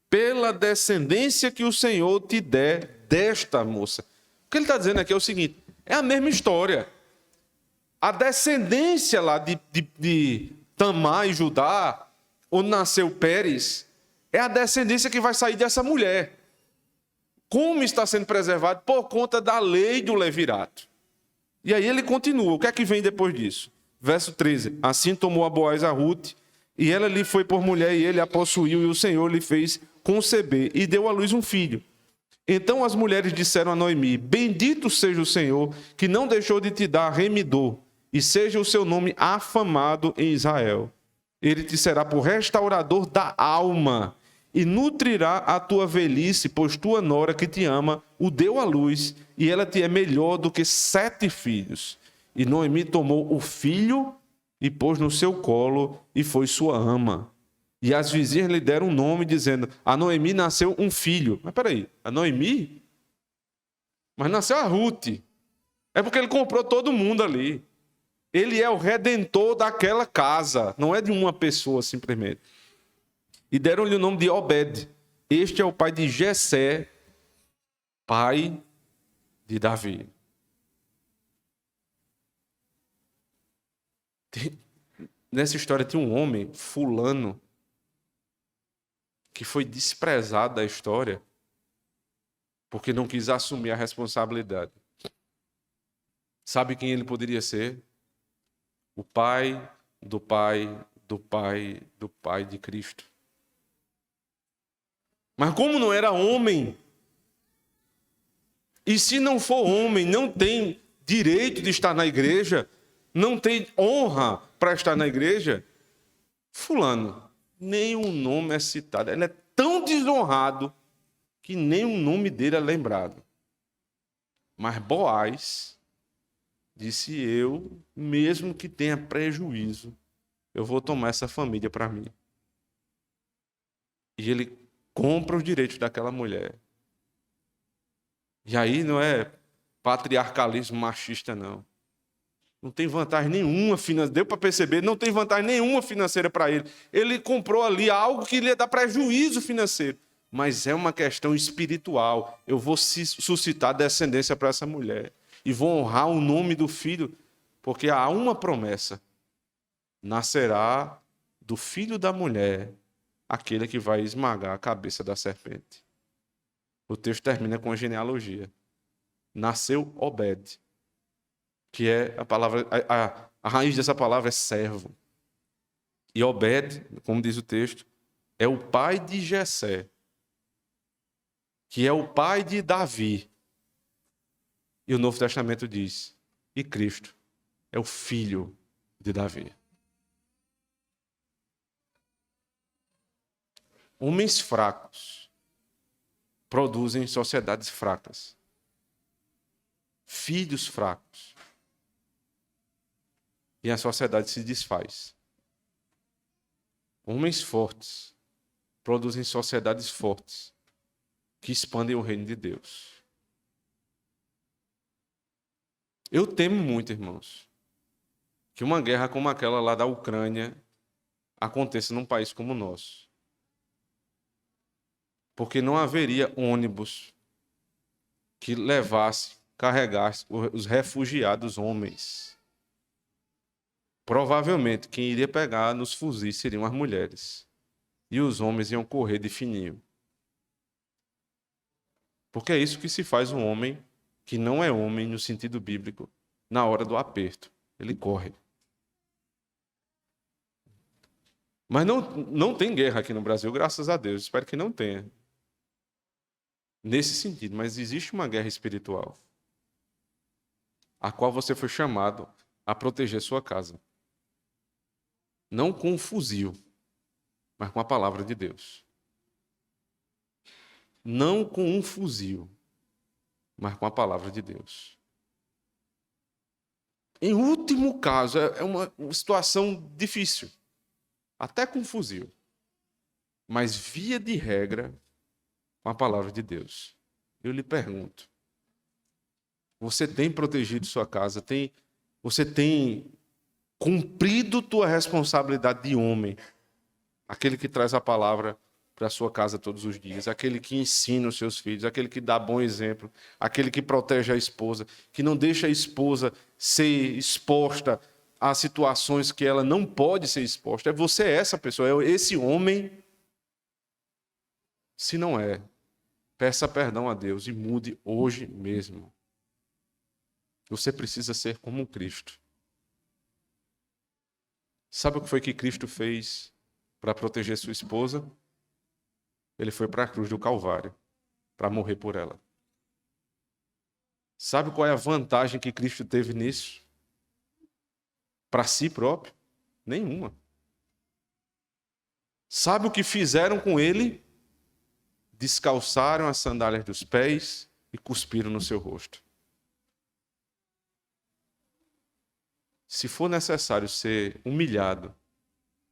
pela descendência que o Senhor te der desta moça. O que ele está dizendo aqui é o seguinte: é a mesma história. A descendência lá de Tamar e Judá, onde nasceu Pérez, é a descendência que vai sair dessa mulher. Como está sendo preservado? Por conta da lei do levirato. E aí ele continua. O que é que vem depois disso? Verso 13. Assim tomou a Boaz a Rute, e ela lhe foi por mulher, e ele a possuiu, e o Senhor lhe fez conceber, e deu à luz um filho. Então as mulheres disseram a Noemi: bendito seja o Senhor, que não deixou de te dar remidor, e seja o seu nome afamado em Israel. Ele te será por restaurador da alma, e nutrirá a tua velhice, pois tua nora que te ama o deu à luz, e ela te é melhor do que 7 filhos. E Noemi tomou o filho e pôs no seu colo, e foi sua ama. E as vizinhas lhe deram um nome, dizendo: a Noemi nasceu um filho. Mas peraí, a Noemi? Mas nasceu a Rute. É porque ele comprou todo mundo ali. Ele é o redentor daquela casa, não é de uma pessoa simplesmente. E deram-lhe o nome de Obed. Este é o pai de Jessé, pai de Davi. Nessa história tinha um homem, fulano, que foi desprezado da história porque não quis assumir a responsabilidade. Sabe quem ele poderia ser? O pai do pai do pai do pai de Cristo. Mas como não era homem, e se não for homem, não tem direito de estar na igreja, não tem honra para estar na igreja, fulano, nem o nome é citado. Ele é tão desonrado que nem o nome dele é lembrado. Mas Boaz disse: eu, mesmo que tenha prejuízo, eu vou tomar essa família para mim. E ele compra os direitos daquela mulher. E aí não é patriarcalismo machista, não. Não tem vantagem nenhuma financeira. Deu para perceber, não tem vantagem nenhuma financeira para ele. Ele comprou ali algo que lhe dá prejuízo financeiro. Mas é uma questão espiritual. Eu vou suscitar descendência para essa mulher. E vou honrar o nome do filho, porque há uma promessa: nascerá do filho da mulher aquele que vai esmagar a cabeça da serpente. O texto termina com a genealogia. Nasceu Obed, que é a palavra, a raiz dessa palavra é servo. E Obed, como diz o texto, é o pai de Jessé, que é o pai de Davi. E o Novo Testamento diz, e Cristo é o filho de Davi. Homens fracos produzem sociedades fracas. Filhos fracos. E a sociedade se desfaz. Homens fortes produzem sociedades fortes que expandem o reino de Deus. Eu temo muito, irmãos, que uma guerra como aquela lá da Ucrânia aconteça num país como o nosso. Porque não haveria ônibus que levasse, carregasse os refugiados homens. Provavelmente, quem iria pegar nos fuzis seriam as mulheres. E os homens iam correr de fininho. Porque é isso que se faz um homem que não é homem no sentido bíblico na hora do aperto. Ele corre. Mas não tem guerra aqui no Brasil, graças a Deus. Espero que não tenha. Nesse sentido, mas existe uma guerra espiritual, a qual você foi chamado a proteger sua casa. Não com um fuzil, mas com a palavra de Deus. Não com um fuzil, mas com a palavra de Deus. Em último caso, é uma situação difícil, até com fuzil. Mas, via de regra, com a palavra de Deus. Eu lhe pergunto, você tem protegido sua casa? Você tem cumprido tua responsabilidade de homem? Aquele que traz a palavra para a sua casa todos os dias, aquele que ensina os seus filhos, aquele que dá bom exemplo, aquele que protege a esposa, que não deixa a esposa ser exposta a situações que ela não pode ser exposta. Você é essa pessoa, é esse homem. Se não é, peça perdão a Deus e mude hoje mesmo. Você precisa ser como Cristo. Sabe o que foi que Cristo fez para proteger sua esposa? Ele foi para a cruz do Calvário, para morrer por ela. Sabe qual é a vantagem que Cristo teve nisso? Para si próprio? Nenhuma. Sabe o que fizeram com ele? Descalçaram as sandálias dos pés e cuspiram no seu rosto. Se for necessário ser humilhado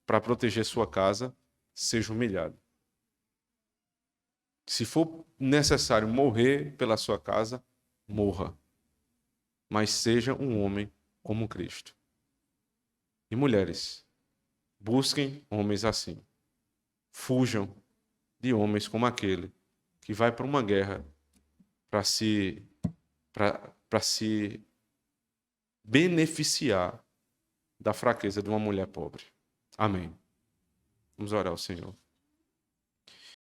para proteger sua casa, seja humilhado. Se for necessário morrer pela sua casa, morra. Mas seja um homem como Cristo. E mulheres, busquem homens assim. Fujam de homens como aquele que vai para uma guerra para se beneficiar da fraqueza de uma mulher pobre. Amém. Vamos orar ao Senhor.